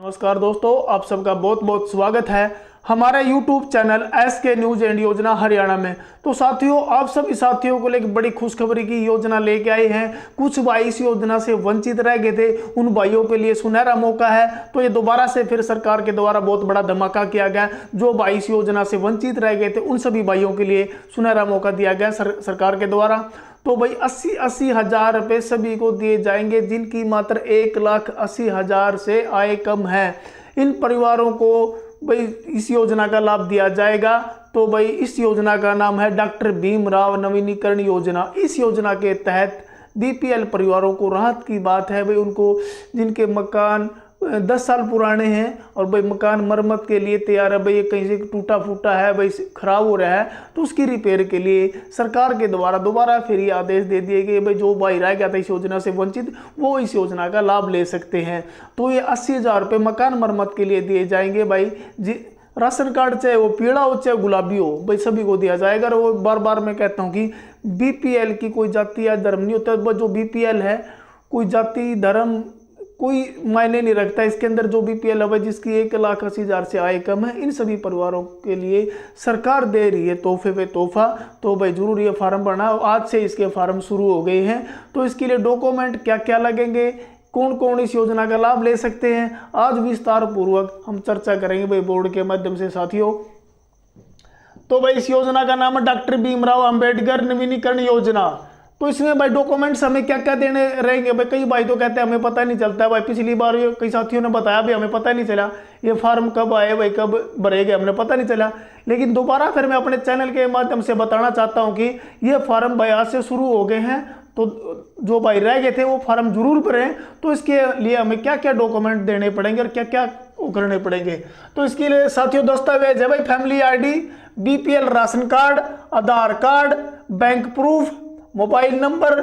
नमस्कार दोस्तों, आप सबका बहुत बहुत स्वागत है हमारे YouTube channel SK news and योजना हरियाणा में। तो साथियों, आप सभी साथियों को लेकर बड़ी खुशखबरी की योजना लेके आए हैं। कुछ भाई इस योजना से वंचित रह गए थे, उन भाइयों के लिए सुनहरा मौका है। तो ये दोबारा से फिर सरकार के द्वारा बहुत बड़ा धमाका किया गया। जो भाई इस योजना से वंचित रह गए थे उन सभी भाइयों के लिए सुनहरा मौका दिया गया सरकार के द्वारा। तो भाई 80 हजार रुपये सभी को दिए जाएंगे जिनकी मात्र 1,80,000 से आय कम है। इन परिवारों को भाई इस योजना का लाभ दिया जाएगा। तो भाई इस योजना का नाम है डॉक्टर भीमराव नवीनीकरण योजना। इस योजना के तहत बीपीएल परिवारों को राहत की बात है। भाई उनको जिनके मकान 10 साल पुराने हैं और भाई मकान मरम्मत के लिए तैयार है, भाई कहीं से टूटा फूटा है, भाई खराब हो रहा है, तो उसकी रिपेयर के लिए सरकार के द्वारा दोबारा फिर ये आदेश दे दिए कि भाई जो भाई रह गया था इस योजना से वंचित, वो इस योजना का लाभ ले सकते हैं। तो ये 80,000 रुपये मकान मरम्मत के लिए दिए जाएंगे। भाई राशन कार्ड चाहे वो पीला हो चाहे गुलाबी हो, भाई सभी को दिया जाएगा। और वो बार बार मैं कहता हूँ कि बीपीएल की कोई जाति या धर्म नहीं होता। जो बीपीएल है कोई जाति धर्म कोई मायने नहीं रखता। इसके अंदर जो बीपीएल है जिसकी 1,80,000 से आय कम है, इन सभी परिवारों के लिए सरकार दे रही है तोहफे पे तोहफा। तो भाई जरूर ये फार्म भरना। आज से इसके फार्म शुरू हो गए हैं। तो इसके लिए डॉक्यूमेंट क्या क्या लगेंगे, कौन कौन इस योजना का लाभ ले सकते हैं, आज विस्तार पूर्वक हम चर्चा करेंगे भाई बोर्ड के माध्यम से साथियों। तो भाई इस योजना का नाम है डॉक्टर भीमराव अंबेडकर नवीनीकरण योजना। तो इसमें भाई डॉक्यूमेंट्स हमें क्या क्या देने रहेंगे। भाई कई भाई तो कहते हैं हमें पता नहीं चलता। भाई पिछली बार कई साथियों ने बताया भी हमें पता नहीं चला ये फार्म कब आए, भाई कब भरेंगे, हमने पता नहीं चला। लेकिन दोबारा फिर मैं अपने चैनल के माध्यम से बताना चाहता हूँ कि ये फार्म भाई आज से शुरू हो गए हैं। तो जो भाई रह गए थे वो फार्म जरूर भरें। तो इसके लिए हमें क्या क्या डॉक्यूमेंट देने पड़ेंगे और क्या क्या करने पड़ेंगे। तो इसके लिए साथियों दस्तावेज है भाई family ID, BPL ration card, Aadhaar card, bank proof, mobile number,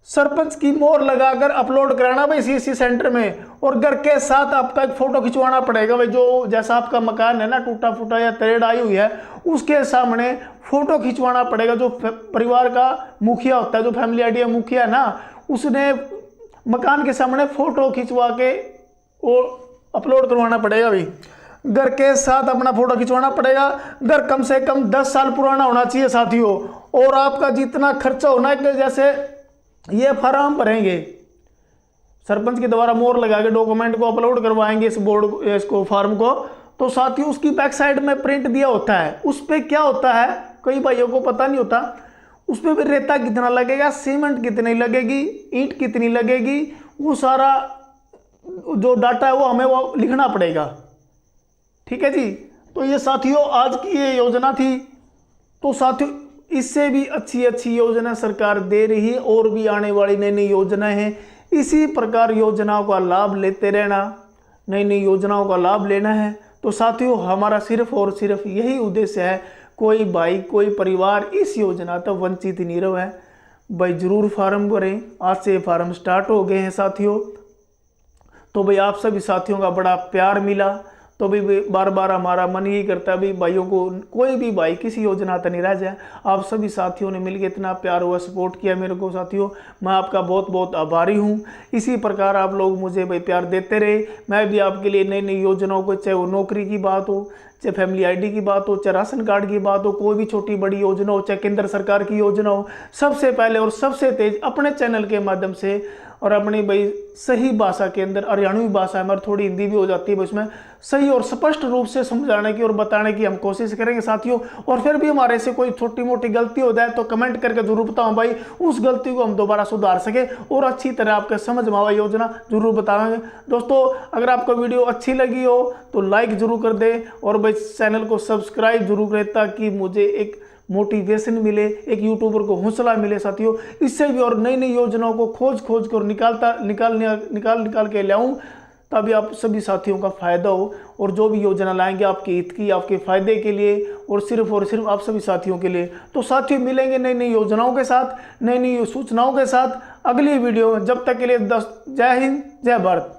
sarpanch की मोहर लगाकर अपलोड कराना भाई सीएससी सेंटर में। और घर के साथ आपका एक फोटो खिंचवाना पड़ेगा। भाई जो जैसा आपका मकान है ना टूटा फूटा या तरेड़ आई हुई है, उसके सामने फोटो खिंचवाना पड़ेगा। जो परिवार का मुखिया होता है, जो फैमिली आईडी मुखिया है ना, उसने मकान के सामने फोटो खिंचवा के वो अपलोड करवाना पड़ेगा। भाई घर के साथ अपना फोटो खिंचवाना पड़ेगा। घर कम से कम 10 साल पुराना होना चाहिए साथियों। और आपका जितना खर्चा होना है, जैसे ये फार्म भरेंगे सरपंच के द्वारा मोहर लगा के डॉक्यूमेंट को अपलोड करवाएंगे इस बोर्ड इसको फार्म को। तो साथियों उसकी बैक साइड में प्रिंट दिया होता है। उस पर क्या होता है कई भाइयों को पता नहीं होता। उस पर भी रेता कितना लगेगा, सीमेंट कितनी लगेगी, ईंट कितनी लगेगी, वो सारा जो डाटा है वो हमें वो लिखना पड़ेगा। ठीक है जी। तो ये साथियों आज की ये योजना थी। तो साथियों इससे भी अच्छी योजना सरकार दे रही है और भी आने वाली नई नई योजनाएं हैं। इसी प्रकार योजनाओं का लाभ लेते रहना, नई नई योजनाओं का लाभ लेना है। तो साथियों हमारा सिर्फ और सिर्फ यही उद्देश्य है, कोई भाई कोई परिवार इस योजना तक वंचित नहीं रहे। भाई जरूर फार्म भरें। आज से फार्म स्टार्ट हो गए हैं साथियों। तो भाई आप सभी साथियों का बड़ा प्यार मिला। तो भी बार बार हमारा मन यही करता है भी भाइयों को कोई भी भाई किसी योजना तक नहीं रह जाए। आप सभी साथियों ने मिलकर इतना प्यार हुआ सपोर्ट किया मेरे को साथियों, मैं आपका बहुत बहुत आभारी हूँ। इसी प्रकार आप लोग मुझे भाई प्यार देते रहे। मैं भी आपके लिए नई नई योजनाओं को, चाहे वो नौकरी की बात हो, चाहे फैमिली आईडी की बात हो, चाहे राशन कार्ड की बात हो, कोई भी छोटी बड़ी योजना हो, चाहे केंद्र सरकार की योजना हो, सबसे पहले और सबसे तेज अपने चैनल के माध्यम से और अपनी भाई सही भाषा के अंदर, हरियाणवी भाषा है हमारी, थोड़ी हिंदी भी हो जाती है, उसमें सही और स्पष्ट रूप से समझाने की और बताने की हम कोशिश करेंगे साथियों। और फिर भी हमारे से कोई छोटी मोटी गलती हो जाए तो कमेंट करके जरूर बताओ भाई, उस गलती को हम दोबारा सुधार सके और अच्छी तरह आपके समझ में आवा योजना जरूर बताएंगे। दोस्तों अगर आपको वीडियो अच्छी लगी हो तो लाइक जरूर कर दे और भाई चैनल को सब्सक्राइब जरूर करें ताकि मुझे एक मोटिवेशन मिले, एक यूट्यूबर को हौसला मिले साथियों। इससे भी और नई नई योजनाओं को खोज कर निकाल के लाऊं तभी आप सभी साथियों का फायदा हो। और जो भी योजना लाएंगे आपके हित की, आपके फायदे के लिए और सिर्फ आप सभी साथियों के लिए। तो साथियों मिलेंगे नई नई योजनाओं के साथ, नई नई सूचनाओं के साथ अगली वीडियो में। जब तक के लिए जय हिंद जय भारत।